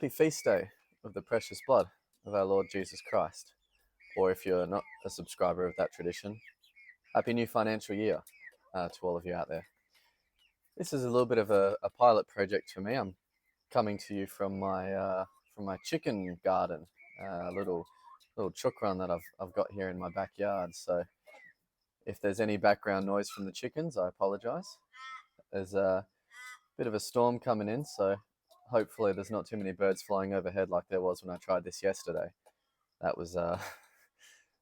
Happy feast day of the precious blood of our Lord Jesus Christ. Or if you're not a subscriber of that tradition, happy new financial year to all of you out there. This is a little bit of a pilot project for me. I'm coming to you from my chicken garden, little chook run that I've got here in my backyard. So if there's any background noise from the chickens, I apologise. There's a bit of a storm coming in, so hopefully there's not too many birds flying overhead like there was when I tried this yesterday. That was that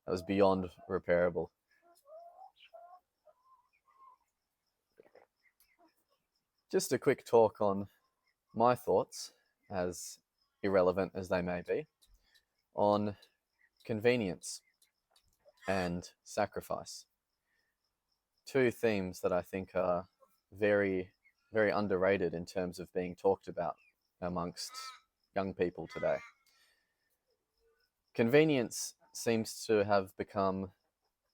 was beyond repairable. Just a quick talk on my thoughts, as irrelevant as they may be, on convenience and sacrifice. Two themes that I think are very, very underrated in terms of being talked about amongst young people today. Convenience seems to have become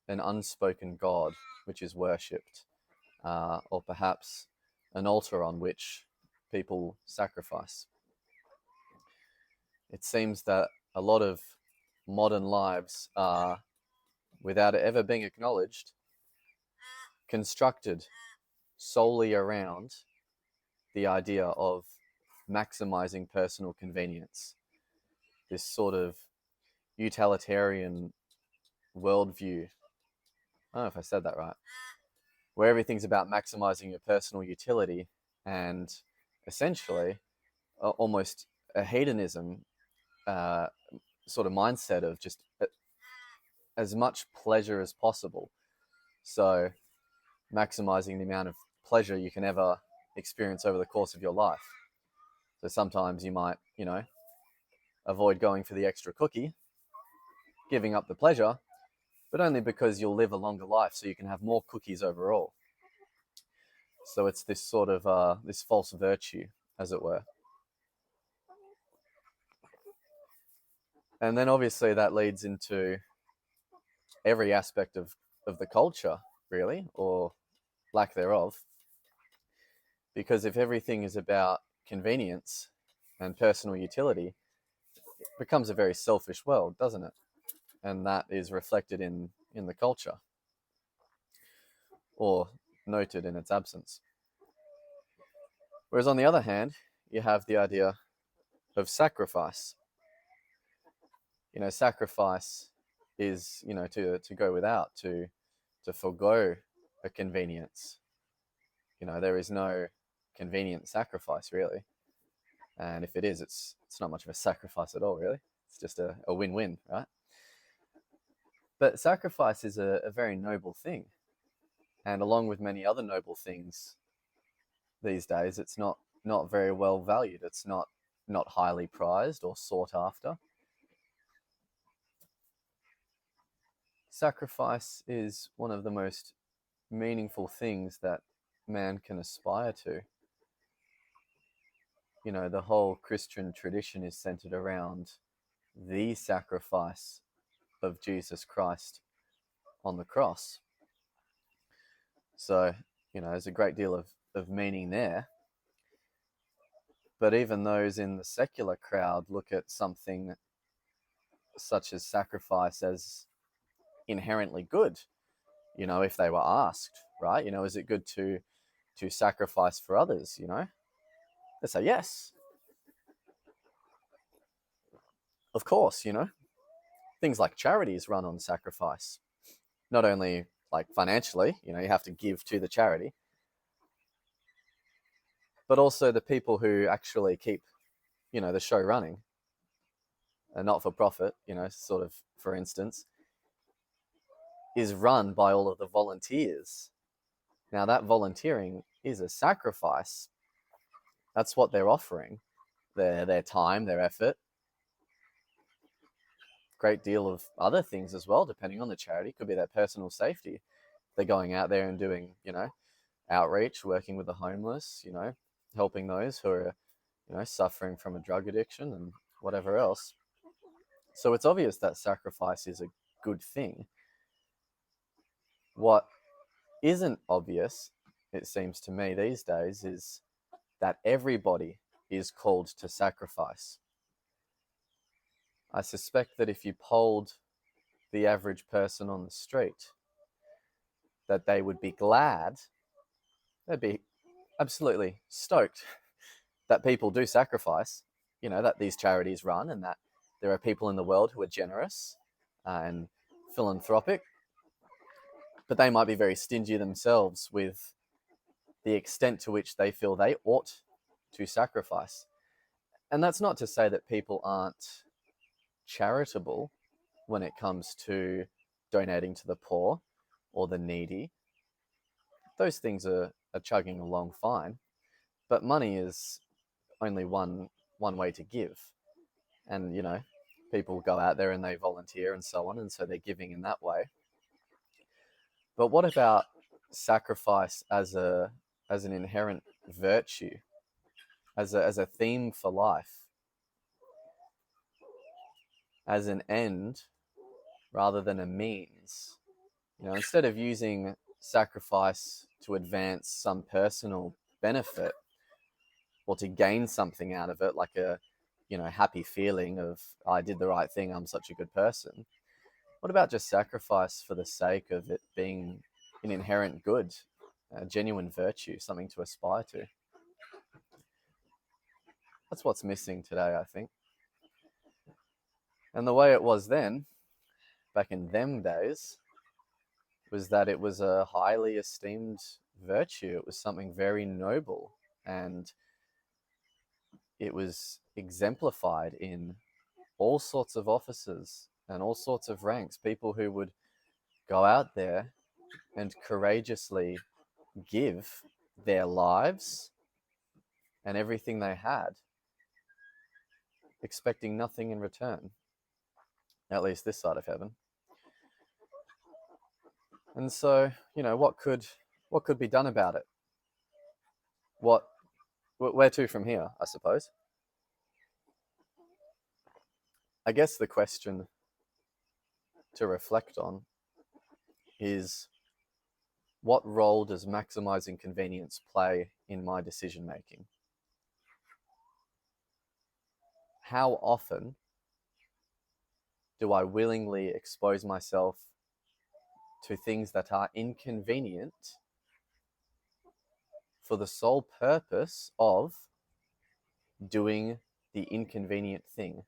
an unspoken god which is worshipped, or perhaps an altar on which people sacrifice. It seems that a lot of modern lives are, without it ever being acknowledged, constructed solely around the idea of maximizing personal convenience. This sort of utilitarian worldview. I don't know if I said that right. Where everything's about maximizing your personal utility and essentially almost a hedonism sort of mindset of just as much pleasure as possible. So maximizing the amount of pleasure you can ever experience over the course of your life. So sometimes you might, avoid going for the extra cookie, giving up the pleasure, but only because you'll live a longer life so you can have more cookies overall. So it's this sort of this false virtue, as it were. And then obviously that leads into every aspect of the culture, really, or lack thereof. Because if everything is about convenience and personal utility, it becomes a very selfish world, doesn't it? And that is reflected in the culture, or noted in its absence. Whereas on the other hand, you have the idea of sacrifice. Sacrifice is, to go without, to forego a convenience. There is no convenient sacrifice, really. And if it is, it's not much of a sacrifice at all, really. It's just a win-win, right? But sacrifice is a very noble thing. And along with many other noble things these days, it's not very well valued. It's not highly prized or sought after. Sacrifice is one of the most meaningful things that man can aspire to. The whole Christian tradition is centered around the sacrifice of Jesus Christ on the cross. So, there's a great deal of meaning there. But even those in the secular crowd look at something such as sacrifice as inherently good, if they were asked, right? Is it good to sacrifice for others, They say yes. Of course, things like charities run on sacrifice. Not only like financially, you have to give to the charity, but also the people who actually keep, the show running, and not for profit, sort of, for instance, is run by all of the volunteers. Now that volunteering is a sacrifice. That's what they're offering, their time, their effort. Great deal of other things as well, depending on the charity. Could be their personal safety. They're going out there and doing, outreach, working with the homeless, helping those who are, suffering from a drug addiction and whatever else. So it's obvious that sacrifice is a good thing. What isn't obvious, it seems to me these days, is that everybody is called to sacrifice. I suspect that if you polled the average person on the street, that they would be glad, they'd be absolutely stoked that people do sacrifice, that these charities run, and that there are people in the world who are generous and philanthropic, but they might be very stingy themselves with the extent to which they feel they ought to sacrifice. And that's not to say that people aren't charitable when it comes to donating to the poor or the needy. Those things are chugging along fine, but money is only one way to give. And people go out there and they volunteer and so on, and so they're giving in that way. But what about sacrifice as an inherent virtue, as a theme for life, as an end rather than a means? Instead of using sacrifice to advance some personal benefit or to gain something out of it, like a happy feeling of, I did the right thing, I'm such a good person. What about just sacrifice for the sake of it being an inherent good, a genuine virtue, something to aspire to? That's what's missing today, I think. And the way it was then, back in them days, was that it was a highly esteemed virtue. It was something very noble, and it was exemplified in all sorts of offices and all sorts of ranks. People who would go out there and courageously give their lives and everything they had, expecting nothing in return, at least this side of heaven. And so, what could be done about it? Where to from here, I suppose? I guess the question to reflect on is, what role does maximizing convenience play in my decision making? How often do I willingly expose myself to things that are inconvenient for the sole purpose of doing the inconvenient thing?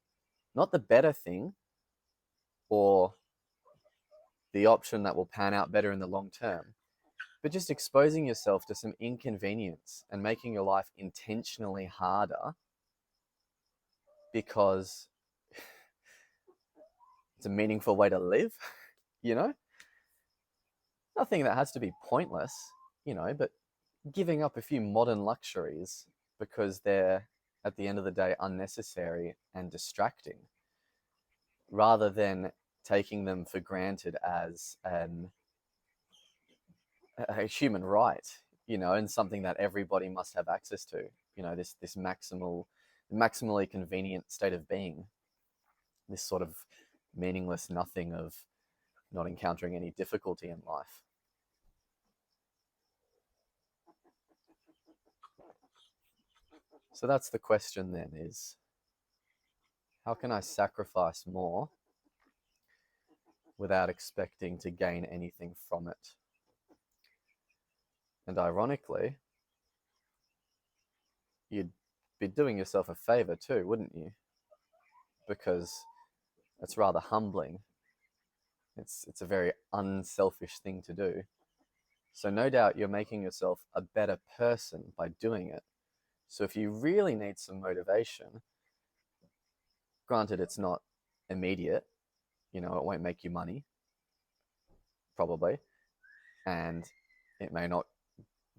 Not the better thing or the option that will pan out better in the long term, but just exposing yourself to some inconvenience and making your life intentionally harder because it's a meaningful way to live, Nothing that has to be pointless, but giving up a few modern luxuries because they're, at the end of the day, unnecessary and distracting, rather than taking them for granted as a human right, and something that everybody must have access to, this maximally convenient state of being, this sort of meaningless nothing of not encountering any difficulty in life. So that's the question then, is how can I sacrifice more without expecting to gain anything from it? And ironically, you'd be doing yourself a favor too, wouldn't you? Because it's rather humbling. It's a very unselfish thing to do. So no doubt you're making yourself a better person by doing it. So if you really need some motivation, granted it's not immediate, it won't make you money, probably, and it may not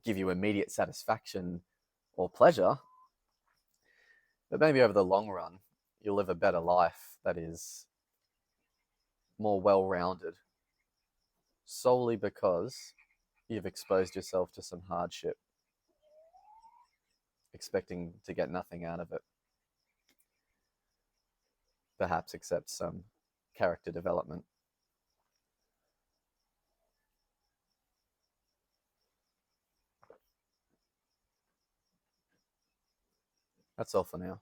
give you immediate satisfaction or pleasure, but maybe over the long run, you'll live a better life that is more well-rounded, solely because you've exposed yourself to some hardship, expecting to get nothing out of it, perhaps except some character development. That's all for now.